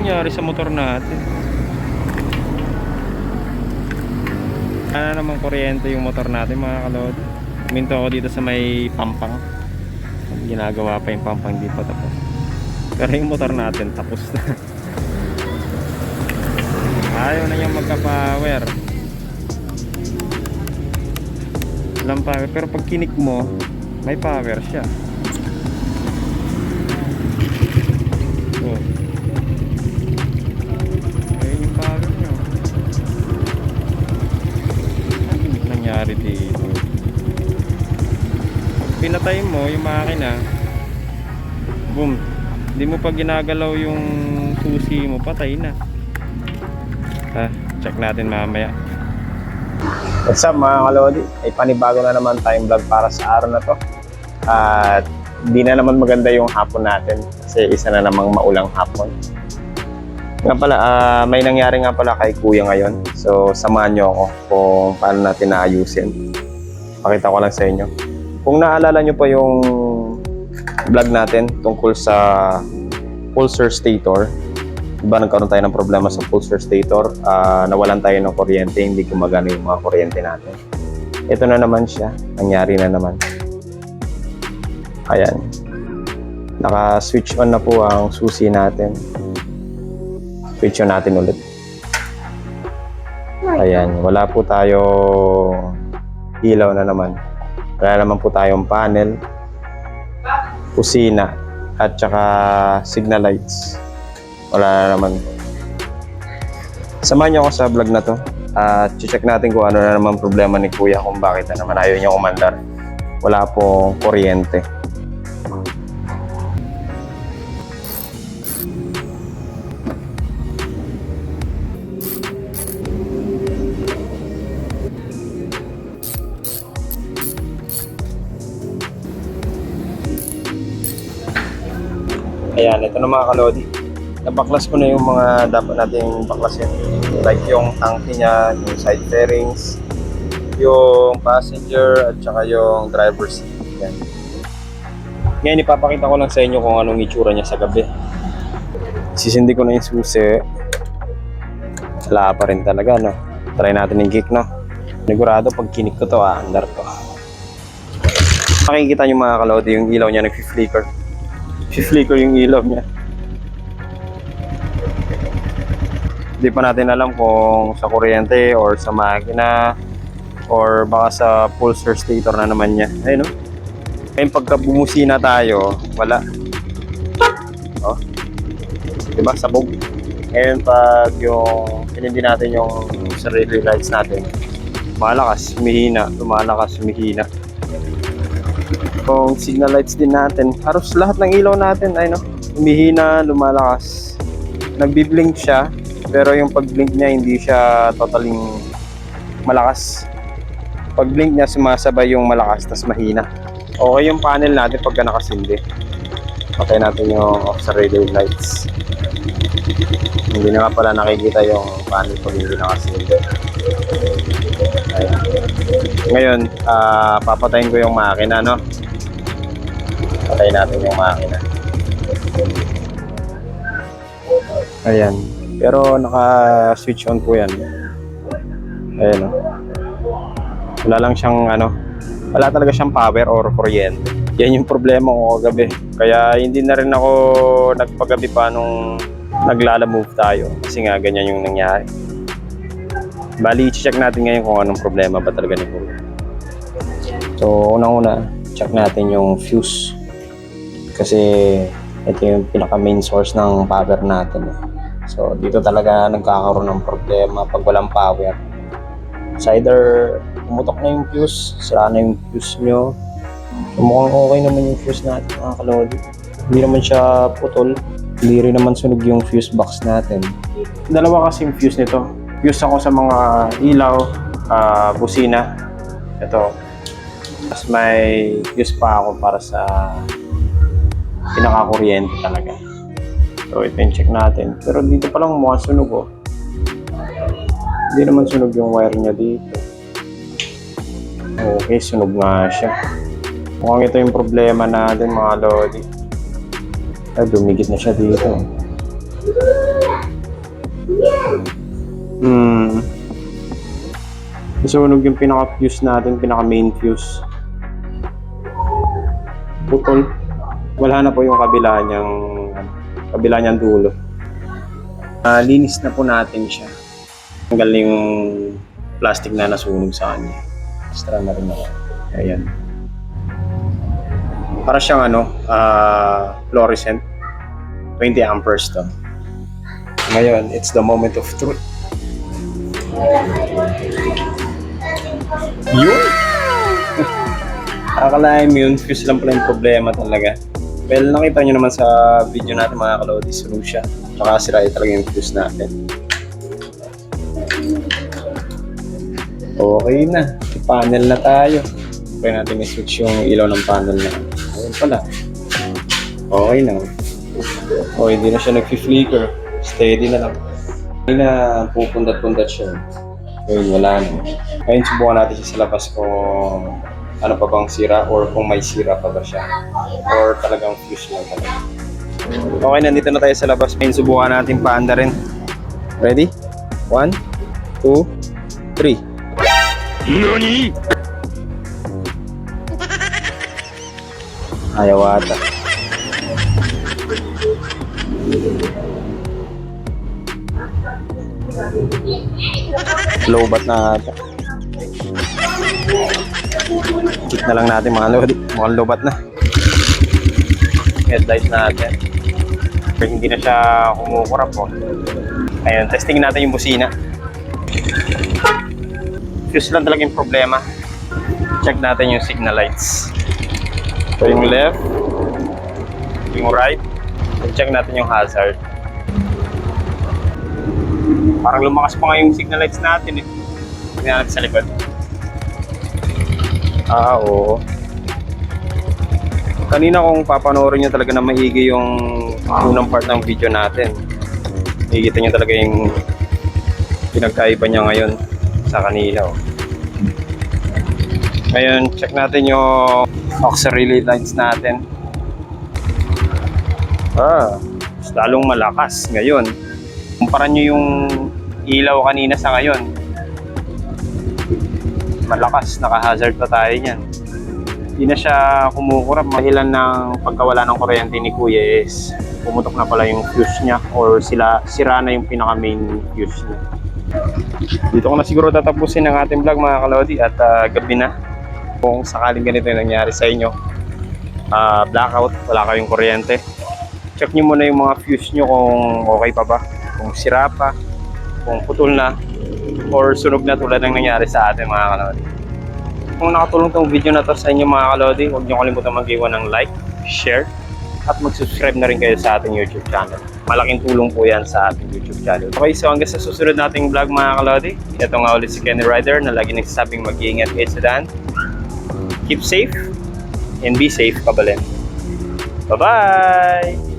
nangyari sa motor natin? Ano namang kuryente yung motor natin mga kalodi. Minto ako dito sa may pampang. Ginagawa pa yung pampang, di pa tapos. Pero yung motor natin tapos na. Ayaw na niyang magka-power. Walang power, pero pag kinik mo may power siya. Oh. Ayun yung power niya. Ano nangyari dito? Pinatay mo yung makina, boom, hindi mo pa ginagalaw yung susi mo, patay na. Check natin mamaya. What's up mga kalodi? Ay panibago na naman tayong vlog para sa araw na to. At di na naman maganda yung hapon natin kasi isa na namang maulang hapon. Nga pala, may nangyari nga pala kay kuya ngayon. So samahan nyo ako kung paano natin naayusin. Pakita ko lang sa inyo. Kung naalala nyo pa yung vlog natin tungkol sa pulsar stator, diba nagkaroon tayo ng problema sa pulsar stator, nawalan tayo ng kuryente, hindi gumagana yung mga kuryente natin. Ito na naman siya, nangyari na naman. Ayan, naka-switch on na po ang susi natin. Switch on natin ulit. Ayan, wala po tayong ilaw na naman. Wala naman po tayong panel, kusina, at saka signal lights. Wala na naman. Samahan niyo ako sa vlog na to at check natin kung ano na naman problema ni kuya, kung bakit na naman ayaw niya umandar. Wala pong kuryente. Ayan, ito na mga kalodi. Nabaklas ko na yung mga dapat nating baklasin. Like yung tangke niya, yung side fairings, yung passenger, at saka yung driver seat. Yan. Ngayon, ipapakita ko lang sa inyo kung anong itsura niya sa gabi. Sisindi ko na yung susi. Wala pa rin talaga, no? Try natin yung kick, no? Sigurado, pag kinik ko to, andar to. Makikita nyo mga kalodi, yung ilaw niya nag-flicker. Flicker yung ilaw niya. Hindi pa natin alam kung sa kuryente or sa makina or baka sa pulsar stator na naman niya. Ayun, no? Ngayon pagka bumusina tayo, wala. Oh. Diba? Sabog. Ngayon pag yung pinindi natin yung sarili lights natin, malakas, humihina, lumalakas, humihina. Kung signal lights din natin, halos lahat ng ilaw natin ay no, humihina, lumalakas. Nagbi-blink siya, pero yung pag-blink niya hindi siya totaling malakas. Pag-blink niya sumasabay yung malakas tas mahina. Okay yung panel natin pagka nakasindi. Patay natin yung auxiliary lights. Hindi na nga pala nakikita yung panel pag hindi nakasindi. Ayan. Ngayon, papatayin ko yung makina, no? Patayin natin yung makina. Ayan. Pero naka-switch on po yan. Ayan, no? Wala lang siyang wala talaga siyang power or kuryente. Yan yung problema ko kagabi. Kaya hindi na rin ako nagpagabi pa nung naglalamove tayo. Kasi nga ganyan yung nangyari. Bali, check natin ngayon kung anong problema ba talaga ni kuya. So, unang-una, check natin yung fuse. Kasi ito yung pinaka-main source ng power natin. So, dito talaga nagkakaroon ng problema pag walang power. So, either pumutok na yung fuse, sira na yung fuse nyo. So, mukhang okay naman yung fuse natin, mga kalodi. Hindi naman siya putol. Hindi rin naman sunog yung fuse box natin. Dalawa kasing fuse nito. Fuse ako sa mga ilaw, busina. Ito. Tapos may fuse pa ako para sa pinaka-kuryente talaga. So, ito yung check natin. Pero dito pa lang mukhang sunog, oh. Hindi naman sunog yung wire niya dito. Okay, sunog nga siya. Mukhang ito yung problema natin, mga lodi. Ay, dumigit na siya dito. Nasunog yung pinaka-fuse natin, pinaka-main fuse. Putol. Wala na po yung kabila niyang dulo. Linis na po natin siya. Tanggal na yung plastic na nasunog sa kanya. Extra na rin ako. Ayan. Para siyang fluorescent. 20 amperes to. Ngayon, it's the moment of truth. Yun! Akalain mo yun, fuse lang pala yung problema talaga. Well, nakita nyo naman sa video natin mga kalodi, sunog siya. Tsaka sira talaga yung fuse natin. Okay na, panel na tayo. Pwede natin i-switch yung ilaw ng panel na. Ayun pala. Okay na. O, hindi na siya nag-flicker. Steady na lang. Hindi na pupundat-pundat siya. Ayun, wala na. Ngayon, subukan natin siya sa labas kung ano pa bang sira or kung may sira pa ba siya. Or talagang fuse lang talaga. Okay, nandito na tayo sa labas. Ngayon, subukan natin paanda rin. Ready? 1, 2, 3. NANI?! Ayaw ata. Low bat na ata. Check na lang natin mga lodi. Mukhang low bat na. Headlight natin. Pero hindi na siya kumukurap po. Ayun, testing natin yung busina. Fuse lang talaga yung problema. Check natin yung signal lights. So yung left, yung right, check natin yung hazard. Parang lumakas pa nga yung signal lights natin eh. Tingnan natin sa likod. Oo. Kanina kung papanoorin nyo talaga na maigi yung unang part ng video natin, makikita nyo talaga yung pinagkaiba niya ngayon sa kanina. Ngayon, check natin yung auxiliary lights natin. Mas lalong malakas ngayon. Kumpara nyo yung ilaw kanina sa ngayon. Malakas, naka-hazard pa tayo niyan. Hindi na siya kumukurap. Mahilan ng pagkawala ng kuryente ni Kuya is pumutok na pala yung fuse niya or sira na yung pinaka-main fuse niya. Dito ko na siguro tatapusin ang ating vlog mga kalodi at gabi na. Kung sakaling ganito yung nangyari sa inyo, blackout, wala kayong kuryente, check nyo muna yung mga fuse nyo kung okay pa ba, kung sira pa, kung putol na, or sunog na tulad ng nangyari sa atin mga kalodi. Kung nakatulong tong video na to sa inyo mga kalodi, huwag nyo kalimutan mag-iwan ng like, share, at mag-subscribe na rin kayo sa ating YouTube channel. Malaking tulong po yan sa ating YouTube channel. Okay, so hanggang sa susunod nating vlog mga kalodi, ito nga ulit si Kenny Rider na lagi nagsasabing mag-iingat kayo sa daan. Keep safe and be safe, kabalin. Bye-bye!